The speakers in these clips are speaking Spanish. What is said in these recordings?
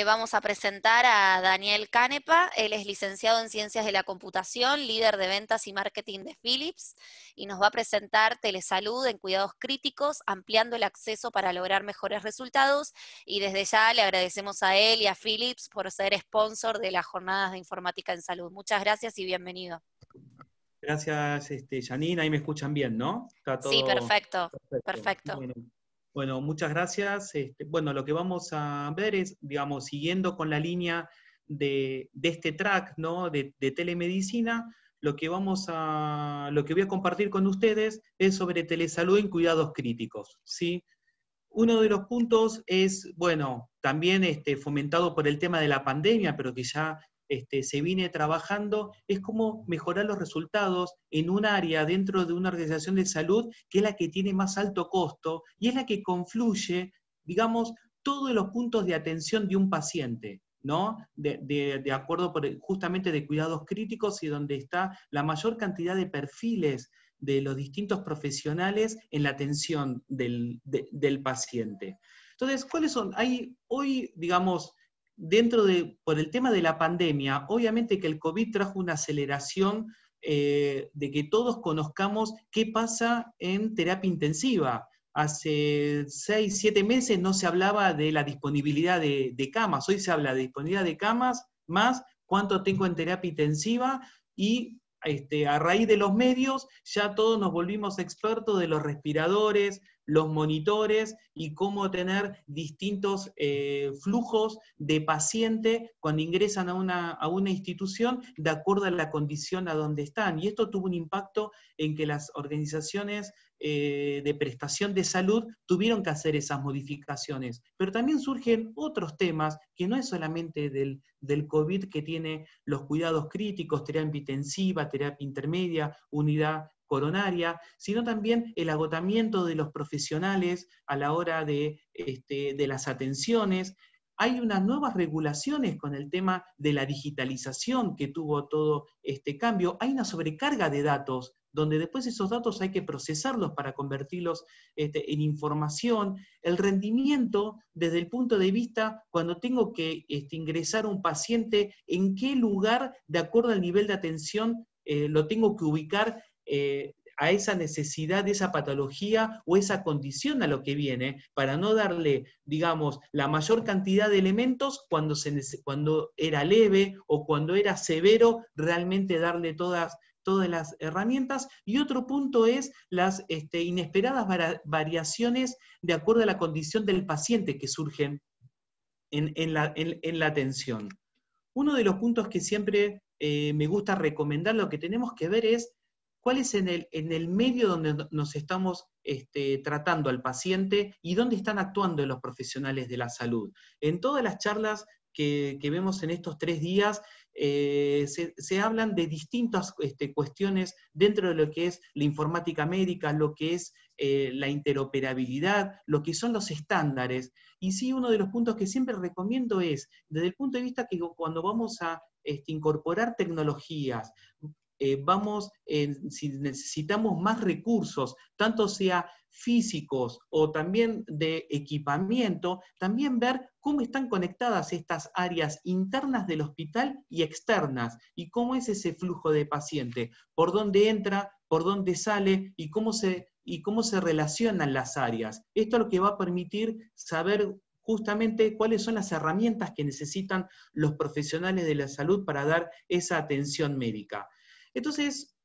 Vamos a presentar a Daniel Canepa. Él es licenciado en Ciencias de la Computación, líder de ventas y marketing de Philips, y nos va a presentar telesalud en cuidados críticos, ampliando el acceso para lograr mejores resultados. Y desde ya le agradecemos a él y a Philips por ser sponsor de las jornadas de informática en salud. Muchas gracias y bienvenido. Gracias, Janine. Ahí me escuchan bien, ¿no? Está Sí, todo perfecto, perfecto. perfecto. Bueno, muchas gracias. Bueno, lo que vamos a ver es, digamos, siguiendo con la línea de este track, ¿no? De telemedicina, lo que voy a compartir con ustedes es sobre telesalud en cuidados críticos, ¿sí? Uno de los puntos es, bueno, también fomentado por el tema de la pandemia, pero que ya se viene trabajando, es cómo mejorar los resultados en un área dentro de una organización de salud que es la que tiene más alto costo y es la que confluye, digamos, todos los puntos de atención de un paciente, ¿no? De acuerdo justamente de cuidados críticos y donde está la mayor cantidad de perfiles de los distintos profesionales en la atención del paciente. Entonces, ¿cuáles son? Hay hoy, digamos, por el tema de la pandemia, obviamente que el COVID trajo una aceleración de que todos conozcamos qué pasa en terapia intensiva. Hace 6, 7 meses no se hablaba de la disponibilidad de camas, hoy se habla de disponibilidad de camas más cuánto tengo en terapia intensiva y a raíz de los medios, ya todos nos volvimos expertos de los respiradores, los monitores y cómo tener distintos flujos de paciente cuando ingresan a una institución de acuerdo a la condición a donde están. Y esto tuvo un impacto en que las organizaciones de prestación de salud tuvieron que hacer esas modificaciones. Pero también surgen otros temas que no es solamente del COVID que tiene los cuidados críticos, terapia intensiva, terapia intermedia, unidad coronaria, sino también el agotamiento de los profesionales a la hora de las atenciones. Hay unas nuevas regulaciones con el tema de la digitalización que tuvo todo este cambio. Hay una sobrecarga de datos, donde después esos datos hay que procesarlos para convertirlos en información. El rendimiento desde el punto de vista cuando tengo que ingresar a un paciente, en qué lugar, de acuerdo al nivel de atención, lo tengo que ubicar a esa necesidad de esa patología o esa condición a lo que viene, para no darle, digamos, la mayor cantidad de elementos cuando era leve o cuando era severo, realmente darle todas las herramientas. Y otro punto es las inesperadas variaciones de acuerdo a la condición del paciente que surgen en la atención. Uno de los puntos que siempre me gusta recomendar, lo que tenemos que ver es cuál es en el medio donde nos estamos tratando al paciente y dónde están actuando los profesionales de la salud. En todas las charlas que vemos en estos 3 días, se hablan de distintas cuestiones dentro de lo que es la informática médica, lo que es la interoperabilidad, lo que son los estándares. Y sí, uno de los puntos que siempre recomiendo es, desde el punto de vista que cuando vamos a incorporar tecnologías, si necesitamos más recursos, tanto sea físicos o también de equipamiento, también ver cómo están conectadas estas áreas internas del hospital y externas, y cómo es ese flujo de paciente, por dónde entra, por dónde sale, y cómo se relacionan las áreas. Esto es lo que va a permitir saber justamente cuáles son las herramientas que necesitan los profesionales de la salud para dar esa atención médica. Entonces,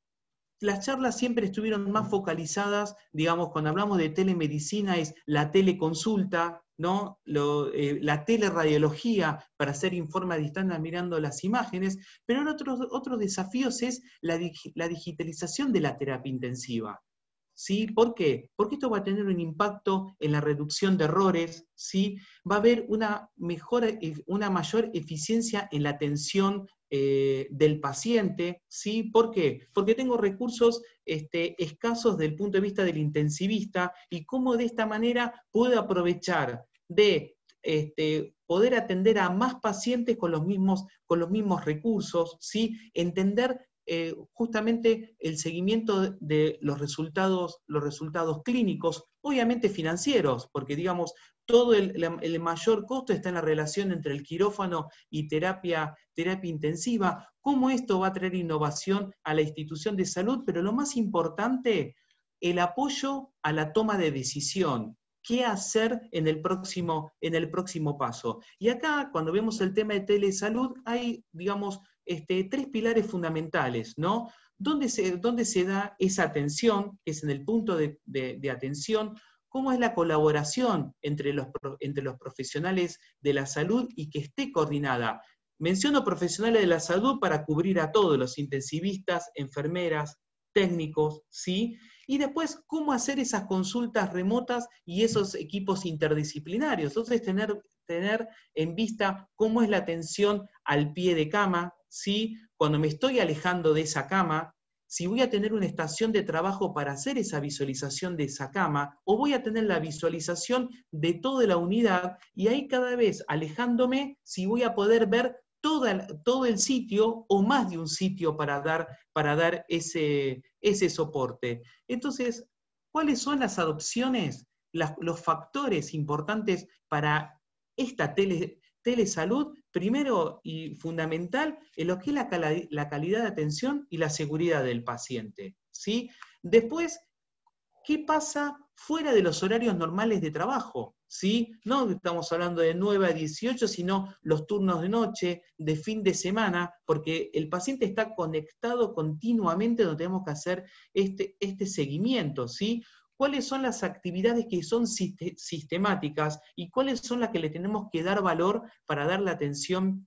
las charlas siempre estuvieron más focalizadas, digamos, cuando hablamos de telemedicina es la teleconsulta, ¿no? La teleradiología para hacer informe a distancia mirando las imágenes, pero otros desafíos es la digitalización de la terapia intensiva. ¿Sí? ¿Por qué? Porque esto va a tener un impacto en la reducción de errores, ¿sí? Va a haber una mayor eficiencia en la atención del paciente, ¿sí? ¿Por qué? Porque tengo recursos escasos desde el punto de vista del intensivista y cómo de esta manera puedo aprovechar de poder atender a más pacientes con los mismos recursos, ¿sí? Entender justamente el seguimiento de los resultados clínicos, obviamente financieros, porque digamos, todo el mayor costo está en la relación entre el quirófano y terapia intensiva, cómo esto va a traer innovación a la institución de salud, pero lo más importante, el apoyo a la toma de decisión. ¿Qué hacer en el próximo paso? Y acá, cuando vemos el tema de telesalud, hay, digamos, 3 pilares fundamentales, ¿no? ¿Dónde se da esa atención? Que es en el punto de atención. ¿Cómo es la colaboración entre los profesionales de la salud y que esté coordinada? Menciono profesionales de la salud para cubrir a todos, los intensivistas, enfermeras, técnicos, ¿sí? Y después, ¿cómo hacer esas consultas remotas y esos equipos interdisciplinarios? Entonces, tener en vista cómo es la atención al pie de cama, ¿sí? Cuando me estoy alejando de esa cama, si voy a tener una estación de trabajo para hacer esa visualización de esa cama, o voy a tener la visualización de toda la unidad, y ahí cada vez alejándome, si voy a poder ver todo el sitio o más de un sitio para dar ese soporte. Entonces, ¿cuáles son las adopciones, los factores importantes para esta telesalud? Primero y fundamental, en lo que es la calidad de atención y la seguridad del paciente, ¿sí? Después, ¿qué pasa fuera de los horarios normales de trabajo? ¿Sí? No estamos hablando de 9 a 18, sino los turnos de noche, de fin de semana, porque el paciente está conectado continuamente donde tenemos que hacer este seguimiento, ¿sí? ¿Cuáles son las actividades que son sistemáticas y cuáles son las que le tenemos que dar valor para dar la atención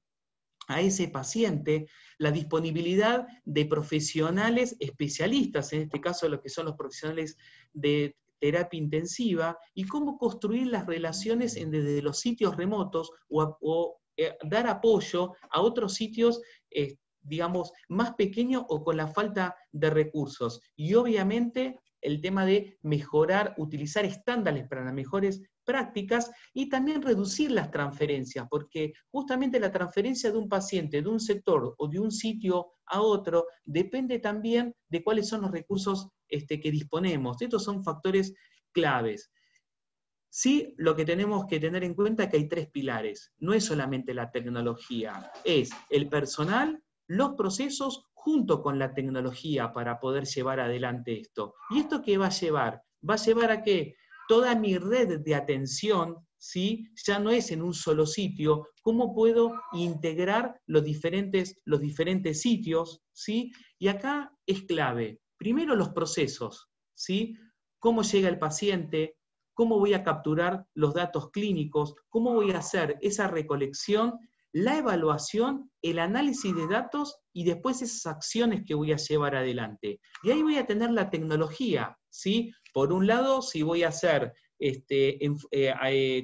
a ese paciente? La disponibilidad de profesionales especialistas, en este caso lo que son los profesionales de terapia intensiva, y cómo construir las relaciones desde los sitios remotos o dar apoyo a otros sitios, digamos, más pequeños o con la falta de recursos. Y obviamente el tema de mejorar, utilizar estándares para las mejores prácticas y también reducir las transferencias, porque justamente la transferencia de un paciente de un sector o de un sitio a otro depende también de cuáles son los recursos que disponemos. Estos son factores claves. Sí, lo que tenemos que tener en cuenta es que hay 3 pilares. No es solamente la tecnología, es el personal, los procesos, junto con la tecnología para poder llevar adelante esto. ¿Y esto qué va a llevar? Va a llevar a que toda mi red de atención, ¿sí?, ya no es en un solo sitio. ¿Cómo puedo integrar los diferentes sitios? ¿Sí? Y acá es clave. Primero los procesos, ¿sí? ¿Cómo llega el paciente? ¿Cómo voy a capturar los datos clínicos? ¿Cómo voy a hacer esa recolección, la evaluación, el análisis de datos y después esas acciones que voy a llevar adelante? Y ahí voy a tener la tecnología, ¿sí? Por un lado, si voy a hacer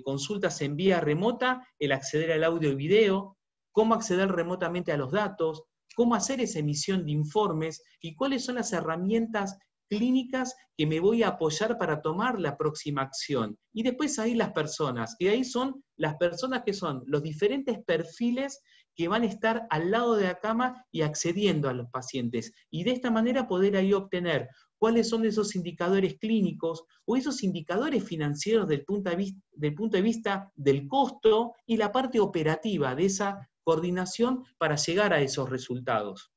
consultas en vía remota, el acceder al audio y video, cómo acceder remotamente a los datos, cómo hacer esa emisión de informes y cuáles son las herramientas clínicas que me voy a apoyar para tomar la próxima acción. Y después ahí las personas, y ahí son las personas que son los diferentes perfiles que van a estar al lado de la cama y accediendo a los pacientes. Y de esta manera poder ahí obtener cuáles son esos indicadores clínicos o esos indicadores financieros del punto de vista del costo y la parte operativa de esa coordinación para llegar a esos resultados.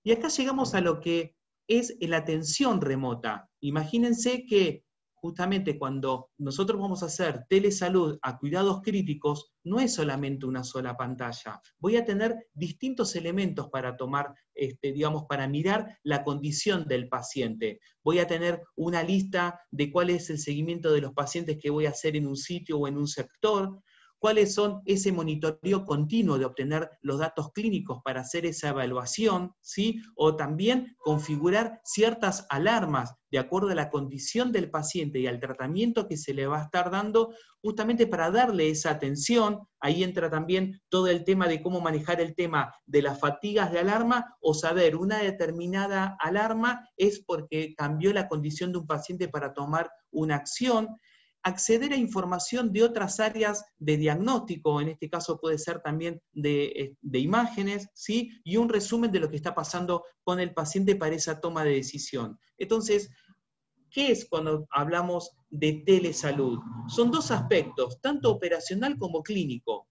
Y acá llegamos a lo que es la atención remota. Imagínense que justamente cuando nosotros vamos a hacer telesalud a cuidados críticos, no es solamente una sola pantalla. Voy a tener distintos elementos para tomar, digamos, para mirar la condición del paciente. Voy a tener una lista de cuál es el seguimiento de los pacientes que voy a hacer en un sitio o en un sector, cuáles son ese monitoreo continuo de obtener los datos clínicos para hacer esa evaluación, ¿sí? O también configurar ciertas alarmas de acuerdo a la condición del paciente y al tratamiento que se le va a estar dando, justamente para darle esa atención. Ahí entra también todo el tema de cómo manejar el tema de las fatigas de alarma o saber una determinada alarma es porque cambió la condición de un paciente para tomar una acción. Acceder a información de otras áreas de diagnóstico, en este caso puede ser también de imágenes, ¿sí? Y un resumen de lo que está pasando con el paciente para esa toma de decisión. Entonces, ¿qué es cuando hablamos de telesalud? Son dos aspectos, tanto operacional como clínico.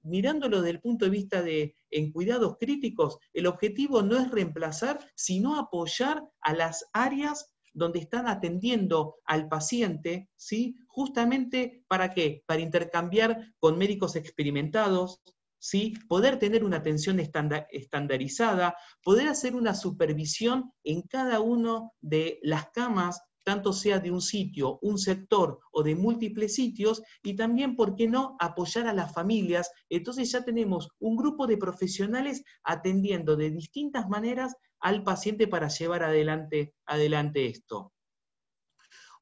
Mirándolo desde el punto de vista en cuidados críticos, el objetivo no es reemplazar, sino apoyar a las áreas donde están atendiendo al paciente, ¿sí? Justamente ¿para qué? Para intercambiar con médicos experimentados, ¿sí? Poder tener una atención estandarizada, poder hacer una supervisión en cada una de las camas, tanto sea de un sitio, un sector o de múltiples sitios, y también, ¿por qué no?, apoyar a las familias. Entonces ya tenemos un grupo de profesionales atendiendo de distintas maneras al paciente para llevar adelante esto.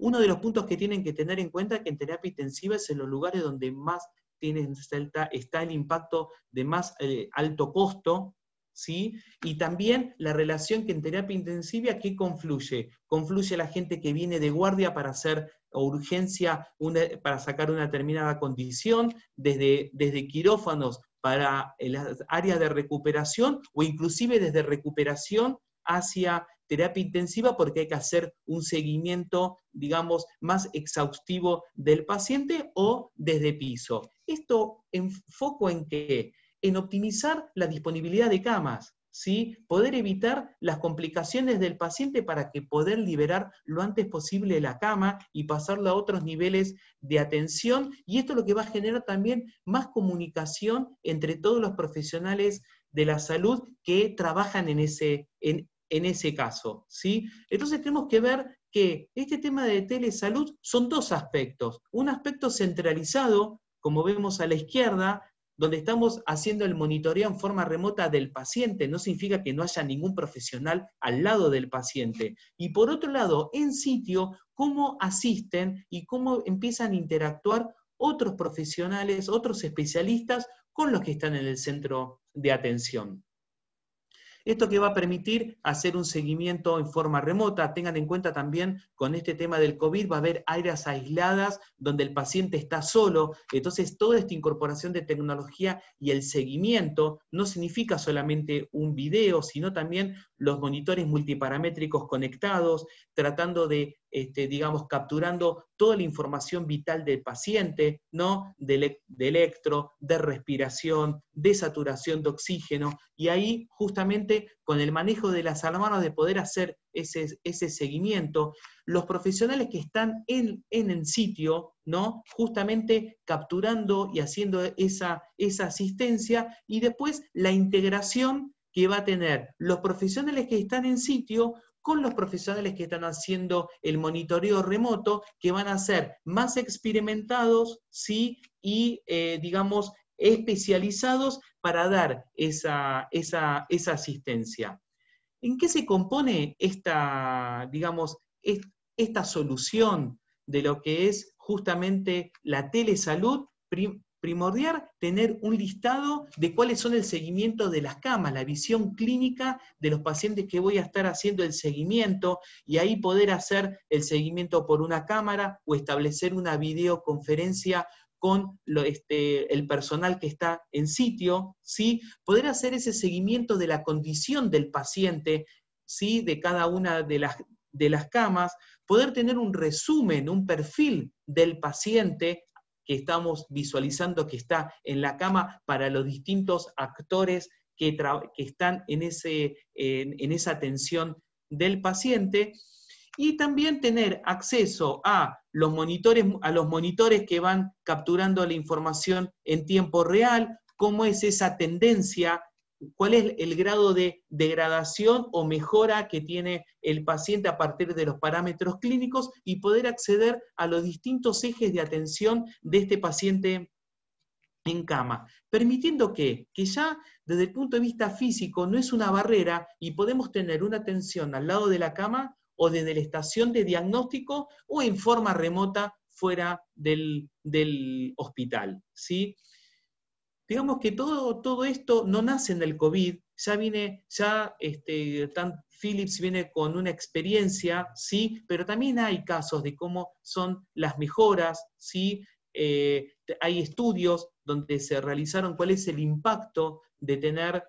Uno de los puntos que tienen que tener en cuenta es que en terapia intensiva es en los lugares donde más está el impacto de más alto costo, ¿sí? Y también la relación que en terapia intensiva, ¿qué confluye? Confluye la gente que viene de guardia para hacer urgencia, para sacar una determinada condición, desde quirófanos para las áreas de recuperación, o inclusive desde recuperación hacia terapia intensiva, porque hay que hacer un seguimiento, digamos, más exhaustivo del paciente, o desde piso. Esto enfoco en qué? En optimizar la disponibilidad de camas, ¿sí? Poder evitar las complicaciones del paciente para que poder liberar lo antes posible la cama y pasarlo a otros niveles de atención, y esto es lo que va a generar también más comunicación entre todos los profesionales de la salud que trabajan en ese caso, ¿sí? Entonces tenemos que ver que este tema de telesalud son dos aspectos. Un aspecto centralizado, como vemos a la izquierda, donde estamos haciendo el monitoreo en forma remota del paciente, no significa que no haya ningún profesional al lado del paciente. Y por otro lado, en sitio, cómo asisten y cómo empiezan a interactuar otros profesionales, otros especialistas con los que están en el centro de atención. Esto que va a permitir hacer un seguimiento en forma remota. Tengan en cuenta también, con este tema del COVID, va a haber áreas aisladas donde el paciente está solo. Entonces, toda esta incorporación de tecnología y el seguimiento no significa solamente un video, sino también los monitores multiparamétricos conectados, tratando de, digamos, capturando toda la información vital del paciente, ¿no? De electro, de respiración, de saturación de oxígeno, y ahí justamente con el manejo de las alarmas de poder hacer ese seguimiento, los profesionales que están en el sitio, ¿no? Justamente capturando y haciendo esa asistencia, y después la integración que va a tener los profesionales que están en sitio con los profesionales que están haciendo el monitoreo remoto, que van a ser más experimentados, ¿sí? Y, digamos, especializados para dar esa asistencia. ¿En qué se compone digamos, esta solución de lo que es justamente la telesalud? Primordial tener un listado de cuáles son el seguimiento de las camas, la visión clínica de los pacientes que voy a estar haciendo el seguimiento, y ahí poder hacer el seguimiento por una cámara o establecer una videoconferencia con el personal que está en sitio, ¿sí? Poder hacer ese seguimiento de la condición del paciente, ¿sí? De cada una de las camas, poder tener un resumen, un perfil del paciente que estamos visualizando que está en la cama para los distintos actores que están en esa atención del paciente, y también tener acceso a los monitores que van capturando la información en tiempo real, cómo es esa tendencia, cuál es el grado de degradación o mejora que tiene el paciente a partir de los parámetros clínicos, y poder acceder a los distintos ejes de atención de este paciente en cama, permitiendo que ya desde el punto de vista físico no es una barrera, y podemos tener una atención al lado de la cama o desde la estación de diagnóstico o en forma remota fuera del hospital, ¿sí? Digamos que todo esto no nace en el COVID, Philips viene con una experiencia, ¿sí? Pero también hay casos de cómo son las mejoras, ¿sí? Hay estudios donde se realizaron cuál es el impacto de tener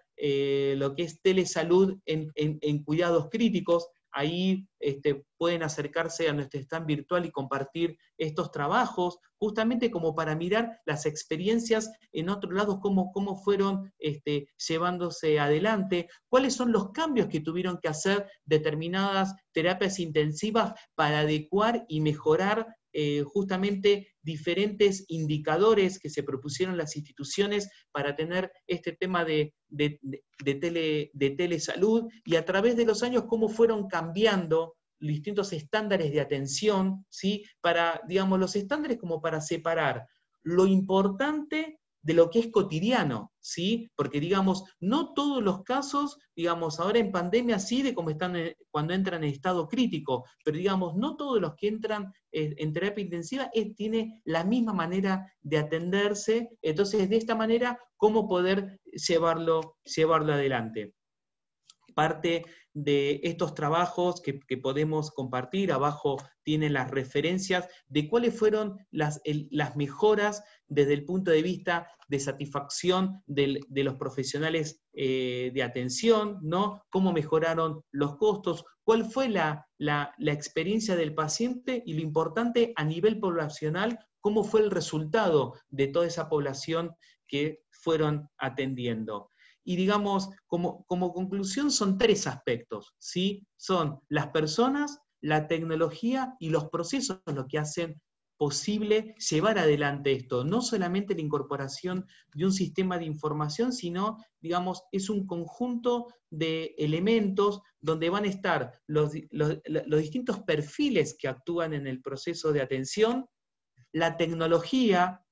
lo que es telesalud en cuidados críticos. ahí pueden acercarse a nuestro stand virtual y compartir estos trabajos, justamente como para mirar las experiencias en otros lados, cómo fueron llevándose adelante, cuáles son los cambios que tuvieron que hacer determinadas terapias intensivas para adecuar y mejorar justamente diferentes indicadores que se propusieron las instituciones para tener este tema de telesalud, y a través de los años cómo fueron cambiando distintos estándares de atención, ¿sí? Para, digamos, los estándares como para separar lo importante de lo que es cotidiano, ¿sí? Porque, digamos, no todos los casos, digamos, ahora en pandemia sí, de cómo están cuando entran en estado crítico, pero, digamos, no todos los que entran en terapia intensiva tiene la misma manera de atenderse. Entonces, de esta manera, ¿cómo poder llevarlo adelante? Parte de estos trabajos que podemos compartir, abajo tienen las referencias de cuáles fueron las mejoras desde el punto de vista de satisfacción de los profesionales de atención, ¿no? Cómo mejoraron los costos, cuál fue la experiencia del paciente, y lo importante a nivel poblacional, cómo fue el resultado de toda esa población que fueron atendiendo. Y, digamos, como conclusión son 3 aspectos, ¿sí? Son las personas, la tecnología y los procesos lo que hacen posible llevar adelante esto. No solamente la incorporación de un sistema de información, sino, digamos, es un conjunto de elementos donde van a estar los distintos perfiles que actúan en el proceso de atención, la tecnología,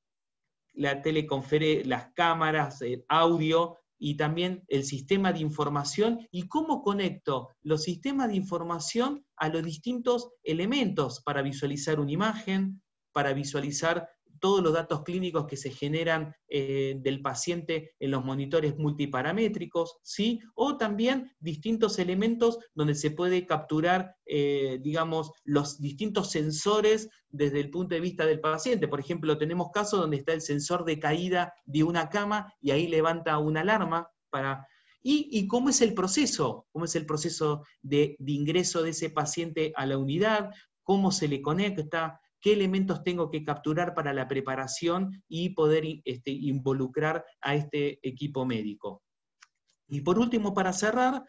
la teleconferencia, las cámaras, el audio, y también el sistema de información, y cómo conecto los sistemas de información a los distintos elementos para visualizar una imagen, para visualizar todos los datos clínicos que se generan del paciente en los monitores multiparamétricos, ¿sí? O también distintos elementos donde se puede capturar, digamos, los distintos sensores desde el punto de vista del paciente. Por ejemplo, tenemos casos donde está el sensor de caída de una cama y ahí levanta una alarma para... ¿Y cómo es el proceso? ¿Cómo es el proceso de ingreso de ese paciente a la unidad? ¿Cómo se le conecta? ¿Qué elementos tengo que capturar para la preparación y poder involucrar a este equipo médico? Y por último, para cerrar,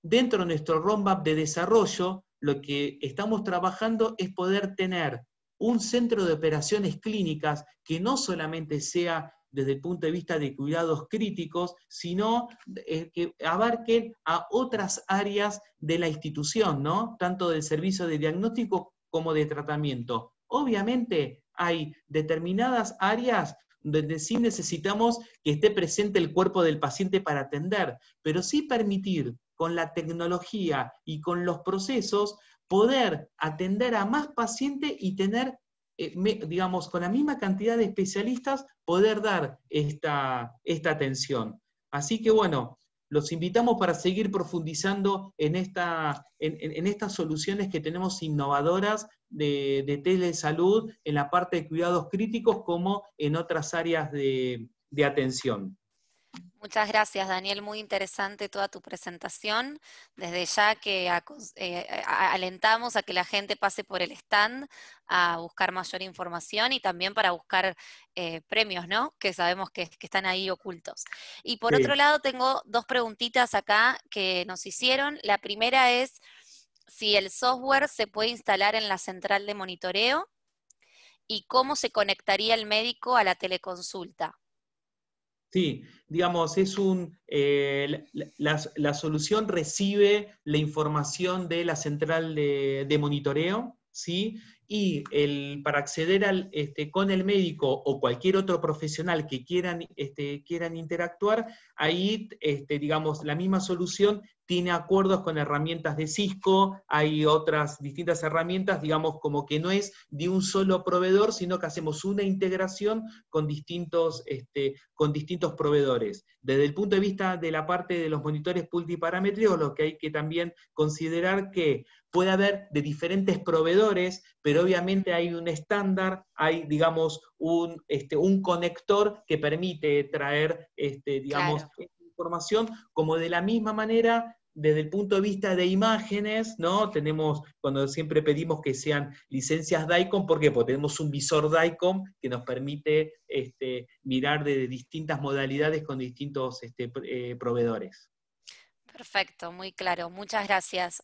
dentro de nuestro roadmap de desarrollo, lo que estamos trabajando es poder tener un centro de operaciones clínicas que no solamente sea desde el punto de vista de cuidados críticos, sino que abarquen a otras áreas de la institución, ¿no? Tanto del servicio de diagnóstico como de tratamiento. Obviamente hay determinadas áreas donde sí necesitamos que esté presente el cuerpo del paciente para atender, pero sí permitir con la tecnología y con los procesos poder atender a más pacientes y tener, digamos, con la misma cantidad de especialistas, poder dar esta atención. Así que bueno, los invitamos para seguir profundizando en estas soluciones que tenemos innovadoras de telesalud, en la parte de cuidados críticos como en otras áreas de atención. Muchas gracias, Daniel. Muy interesante toda tu presentación. Desde ya que alentamos a que la gente pase por el stand a buscar mayor información y también para buscar premios, ¿no? Que sabemos que están ahí ocultos. Y por otro lado, tengo 2 preguntitas acá que nos hicieron. La primera es si el software se puede instalar en la central de monitoreo y cómo se conectaría el médico a la teleconsulta. Sí, digamos, la solución recibe la información de la central de monitoreo, ¿sí? Y para acceder con el médico o cualquier otro profesional que quieran interactuar, ahí, digamos, la misma solución tiene acuerdos con herramientas de Cisco, hay otras distintas herramientas, digamos, como que no es de un solo proveedor, sino que hacemos una integración con distintos proveedores. Desde el punto de vista de la parte de los monitores multiparamétricos, lo que hay que también considerar que puede haber de diferentes proveedores, pero obviamente hay un estándar, hay, digamos, un conector que permite traer, digamos, claro, información, como de la misma manera desde el punto de vista de imágenes, ¿no? Tenemos, cuando siempre pedimos que sean licencias DICOM, ¿por qué? Porque tenemos un visor DICOM que nos permite mirar de distintas modalidades con distintos proveedores. Perfecto, muy claro. Muchas gracias.